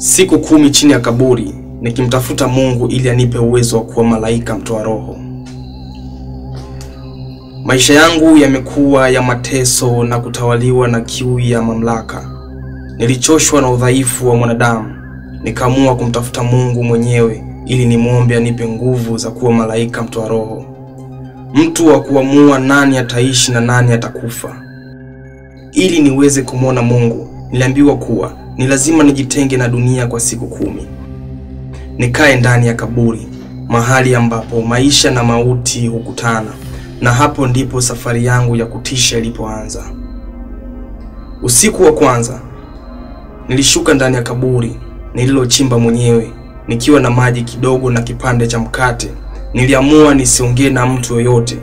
Siku 10 chini ya kaburi nikimtafuta Mungu ili anipe uwezo wa kuwa malaika mtoa roho. Maisha yangu yamekuwa ya mateso na kutawaliwa na kiu ya mamlaka. Nilichoshwa na udhaifu wa mwanadamu, nikaamua kumtafuta Mungu mwenyewe ili nimuombe anipe nguvu za kuwa malaika mtoa roho. Mtu wa kuamua nani ataishi na nani atakufa. Ili niweze kumwona Mungu, niliambiwa kuwa ni lazima nijitenge na dunia kwa siku 10. Nikae ndani ya kaburi, mahali ambapo maisha na mauti hukutana, na hapo ndipo safari yangu ya kutisha ilipoanza. Usiku wa kwanza nilishuka ndani ya kaburi nililochimba mwenyewe, nikiwa na maji kidogo na kipande cha mkate. Niliamua nisiongee na mtu yoyote,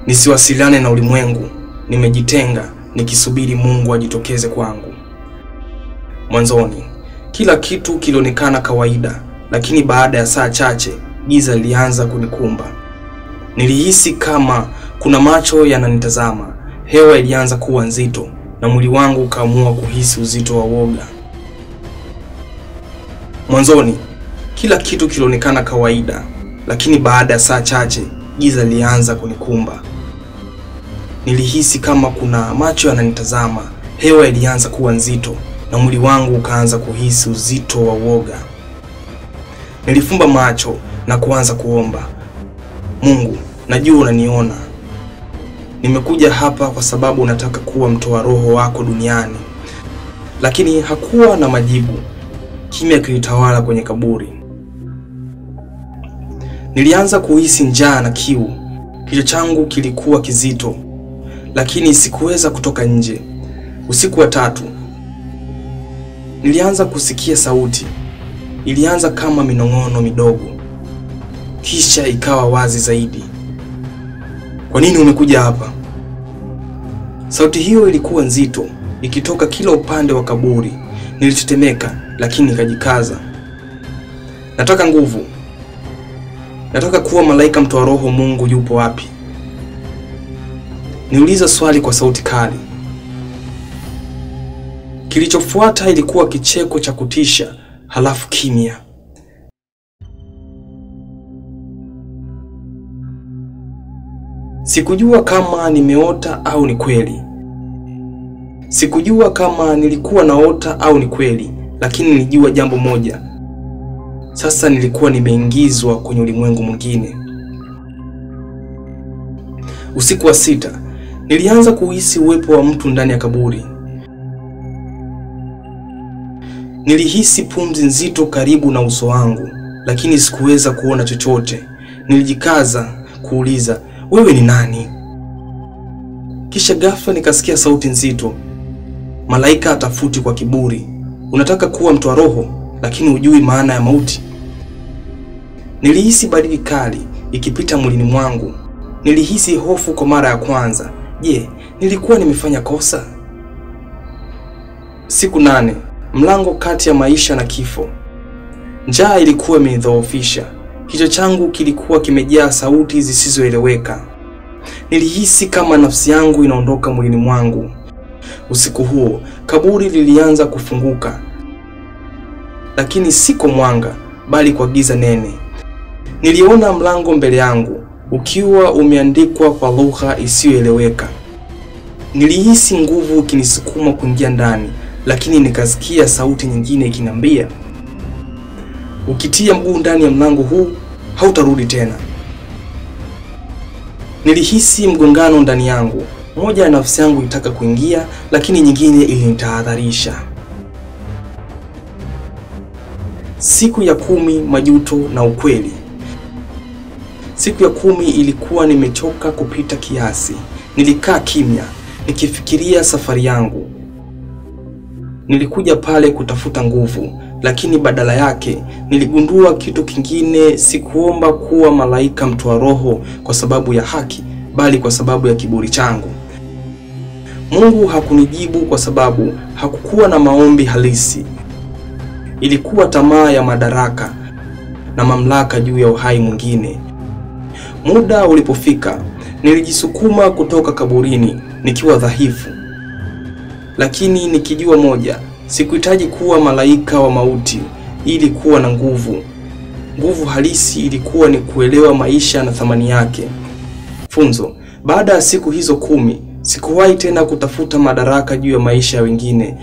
nisiwasiliane na ulimwengu. Nimejitenga nikisubiri Mungu ajitokeze kwangu. Mwanzoni kila kitu kilionekana kawaida, lakini baada ya saa chache giza lilianza kunikumba. Nilihisi kama kuna macho yananitazama. Hewa ilianza kuwa nzito na mwili wangu ukaamua kuhisi uzito wa woga. Mwanzoni kila kitu kilionekana kawaida, lakini baada ya saa chache giza lilianza kunikumba. Nilihisi kama kuna macho yananitazama. Hewa ilianza kuwa nzito na mwili wangu ukaanza kuhisi uzito wa woga. Nilifumba macho na kuanza kuomba. Mungu, najua unaniona. Nimekuja hapa kwa sababu nataka kuwa mtoa roho wako duniani. Lakini hakuwa na majibu. Kimya kilitawala kwenye kaburi. Nilianza kuhisi njaa na kiu. Kichwa changu kilikuwa kizito, lakini sikuweza kutoka nje. Usiku wa 3 nilianza kusikia sauti. Ilianza kama minong'ono midogo, kisha ikawa wazi zaidi. Kwa nini umekuja hapa? Sauti hiyo ilikuwa nzito, ikitoka kila upande wa kaburi. Nilitetemeka, lakini nikajikaza. Nataka nguvu. Nataka kuwa malaika mtoa roho. Mungu yupo wapi? Niuliza swali kwa sauti kali. Kilichofuata ilikuwa kicheko cha kutisha, halafu kimya. Sikujua kama nimeota au ni kweli. Sikujua kama nilikuwa naota au ni kweli, lakini nilijua jambo moja. Sasa nilikuwa nimeingizwa kwenye ulimwengu mwingine. Usiku wa 6 nilianza kuhisi uwepo wa mtu ndani ya kaburi. Nilihisi pumzi nzito karibu na uso wangu, lakini sikuweza kuona chochote. Nilijikaza kuuliza, wewe ni nani? Kisha ghafla nikasikia sauti nzito, malaika atafuti kwa kiburi. Unataka kuwa mtoa roho, lakini hujui maana ya mauti. Nilihisi baridi kali ikipita mwilini mwangu. Nilihisi hofu kwa mara ya kwanza. Je, nilikuwa nimefanya kosa? Siku 8, mlango kati ya maisha na kifo. Njaa ilikuwa imenidhoofisha. Kichwa changu kilikuwa kimejaa sauti zisizoeleweka. Nilihisi kama nafsi yangu inaondoka mwilini mwangu. Usiku huo kaburi lilianza kufunguka, lakini si kwa mwanga, bali kwa giza nene. Niliona mlango mbele yangu ukiwa umeandikwa kwa lugha isiyoeleweka. Nilihisi nguvu ikinisukuma kuingia ndani, lakini nikasikia sauti nyingine ikiniambia, ukitia mguu ndani ya mlango huu hautarudi tena. Nilihisi mgongano ndani yangu. Moja ya nafsi yangu ilitaka kuingia, lakini nyingine ilinitahadharisha. Siku ya 10, majuto na ukweli. Siku ya 10 ilikuwa nimechoka kupita kiasi. Nilikaa kimya nikifikiria safari yangu. Nilikuja pale kutafuta nguvu, lakini badala yake niligundua kitu kingine. Sikuomba kuwa malaika mtoa roho kwa sababu ya haki, bali kwa sababu ya kiburi changu. Mungu hakunijibu kwa sababu hakukuwa na maombi halisi. Ilikuwa tamaa ya madaraka na mamlaka juu ya uhai mwingine. Muda ulipofika, nilijisukuma kutoka kaburini nikiwa dhaifu, lakini nikijua moja, Sikuhitaji kuwa malaika wa mauti ili kuwa na nguvu. Nguvu halisi ilikuwa ni kuelewa maisha na thamani yake. Funzo: baada ya siku hizo 10, sikuwahi tena kutafuta madaraka juu ya maisha ya wengine.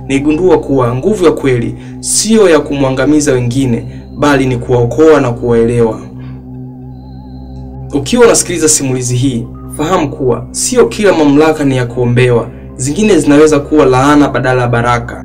Niligundua kuwa nguvu ya kweli sio ya kumwangamiza wengine, bali ni kuwaokoa na kuwaelewa. Ukiwa unasikiliza simulizi hii, fahamu kuwa sio kila mamlaka ni ya kuombewa. Zingine zinaweza kuwa laana badala ya baraka.